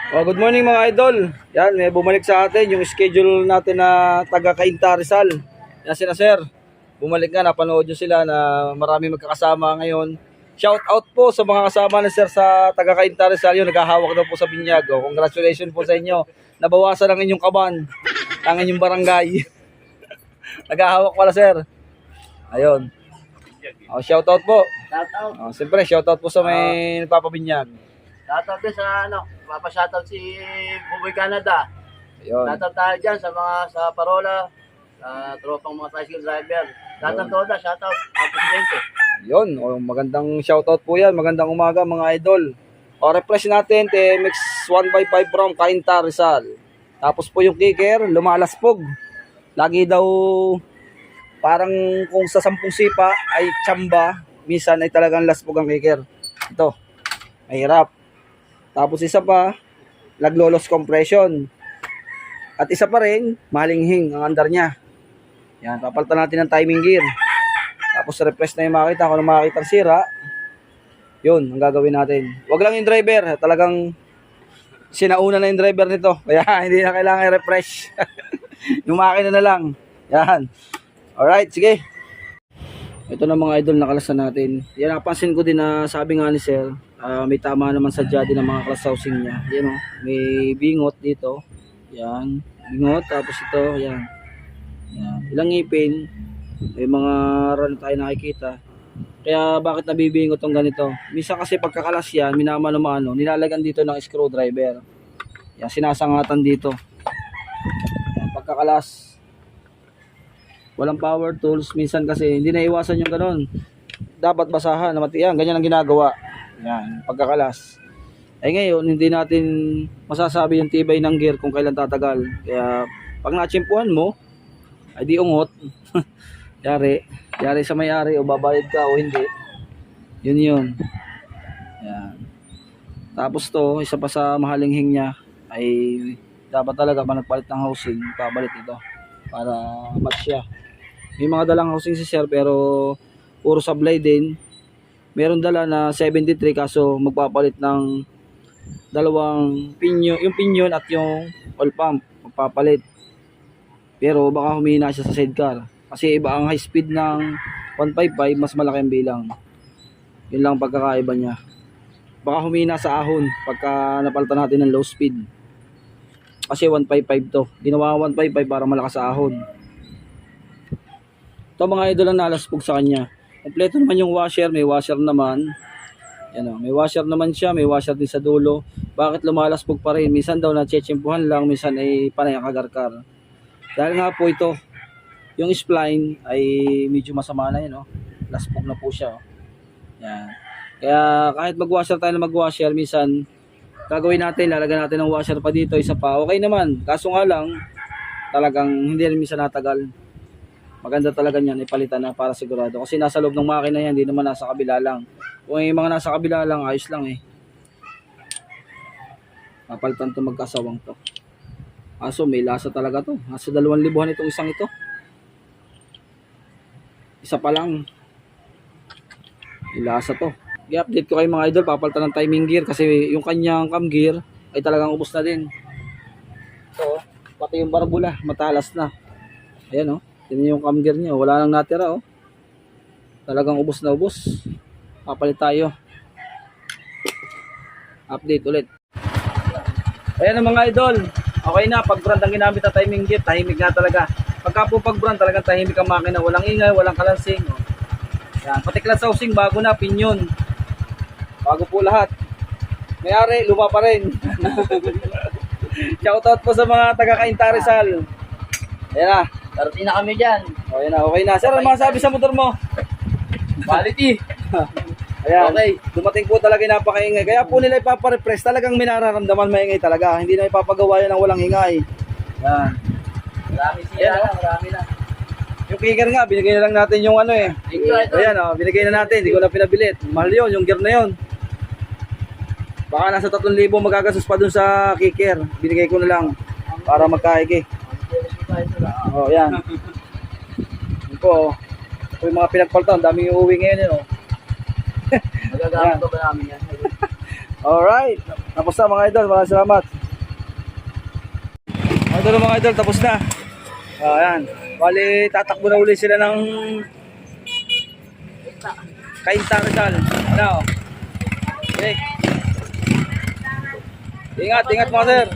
Oh, good morning mga idol. Yan, may bumalik sa atin yung schedule natin na taga Cainta Rizal. Yan sila sir. Bumalik nga, napanood nyo sila na marami magkakasama ngayon. Shout out po sa mga kasama na sir sa taga Cainta Rizal. Yung naghahawak daw po sa binyag. Oh, congratulations po sa inyo. Nabawasan ang inyong kaban. Ang inyong barangay. Naghahawak pala sir. Ayun. Oh, shout out po. Shoutout. Oh, siyempre, shout out po sa may nagpapabinyag. Shoutout din sa mapashoutout si Buboy Canada. Ayun. Shoutout tayo dyan sa mga sa Parola, sa tropang mga tricycle driver. Shoutout Toda, shoutout ang presidente. Yun, magandang shoutout po yan. Magandang umaga mga idol. O, refresh natin, TMX 155 from Cainta Rizal. Tapos po yung kicker, lumalaspog. Lagi daw, parang kung sa 10 sipa ay tsamba, minsan ay talagang laspog ang kicker. Ito, mahirap. Tapos isa pa, naglolos compression. At isa pa rin, malinghing ang andar niya. Yan, papalitan natin ng timing gear. Tapos refresh na yung makita. Kung makita ang sira, yun, ang gagawin natin. Wag lang yung driver. Talagang sinauna na yung driver nito. Kaya hindi na kailangan i-refresh. Yung makina na lang. Yan. Alright, sige. Ito na mga idol, nakalasan natin. Yan, napansin ko din na sabi nga ni sir, may tama naman sa din ng mga class housing niya. Yan o, may bingot dito. Yan, bingot. Tapos ito, yan. Yan. Ilang ngipin. May mga run tayo nakikita. Kaya bakit nabibingot tong ganito? Minsan kasi pagkakalas yan, minamano-mano, nilalagyan dito ng screwdriver. Yan, sinasangatan dito. Yan, pagkakalas. Walang power tools. Minsan kasi hindi naiwasan yung ganon. Dapat basahan na matiyan. Ganyan ang ginagawa. Yan, pagkakalas. Ay ngayon, hindi natin masasabi yung tibay ng gear kung kailan tatagal. Kaya pag natsimpuhan mo, ay di ungot. Yari sa may-ari o babayad ka o hindi. Yun yun. Yan. Tapos to, isa pa sa mahalinghing niya ay dapat talaga pa nagpalit ng housing, pabalit ito para match siya. May mga dalang housing si sir pero puro sablay din. Meron dala na 73 kaso magpapalit ng dalawang pinyon, yung pinyon at yung oil pump magpapalit. Pero baka humina siya sa sidecar. Kasi iba ang high speed ng 155, mas malaki ang bilang. Yun lang pagkakaiba niya. Baka humina sa ahon pagka napalitan natin ng low speed. Kasi 155 to. Ginawa 155 para malakas sa ahon. Ito mga idol ang nalaspog sa kanya. Kompleto naman yung washer. May washer naman. Yan o, may washer naman siya. May washer din sa dulo. Bakit lumalaspog pa rin? Minsan daw natsetsempuhan lang. Minsan ay panay ang kagarkar. Dahil nga po ito, yung spline ay medyo masama na yun. Laspog na po siya. Yan. Kaya kahit mag-washer tayo na mag-washer, minsan gagawin natin, lalagyan natin ng washer pa dito, isa pa. Okay naman. Kaso nga lang, talagang hindi rin minsan natagal. Maganda talaga niyan, ipalitan na para sigurado. Kasi nasa loob ng makina yan, hindi naman nasa kabila lang. Kung yung mga nasa kabila lang, ayos lang eh. Papalitan to magkasawang to. Aso may lasa talaga to. Nasa 2,000 itong isang ito. Isa pa lang. May lasa to. I-update ko kayo mga idol, papalitan ng timing gear kasi yung kanyang cam gear ay talagang ubos na din. So, pati yung barbula, matalas na. Ayan tingnan yung cam gear niya, wala nang natira Talagang ubos na ubos. Papalit tayo. Update ulit. Ayan ang mga idol. Okay na, pag brand ang ginamit na timing gear, tahimik nga talaga. Pagka po pag brand, talagang tahimik ang makina. Walang ingay, walang kalansing. Yan, pati class housing, bago na, pinyon. Bago po lahat. May-ari, luma pa rin. Shoutout po sa mga taga Cainta Rizal. Ayan na. Darating na kami dyan. Okay na, okay na. Sir, ano masabi sa motor mo? Quality. Ayan, Okay. dumating po talaga yung napakaingay. Kaya po nila ipaparepress, talagang minararamdaman maingay talaga. Hindi na ipapagawa yan ng walang ingay. Yan. Marami siya na, marami na. Yung kicker nga, binigay na lang natin yung Thank you, idol. Ayan binigay na natin, hindi ko na pinabilit. Mahal yun, yung gear na yun. Baka nasa 3,000 magagastos pa dun sa kicker. Binigay ko na lang para magkaigi. Yan. Yun po. Ito yung mga pinagpaltan, dami yung uwi ngayon Magagamit ko ba namin yan? Alright. Tapos na mga idol, maraming salamat. Ito na mga idol, tapos na. Ayan. Bali, tatakbo na uli sila ng Cainta Rizal. Ano? Okay. Ingat, ingat mga sir.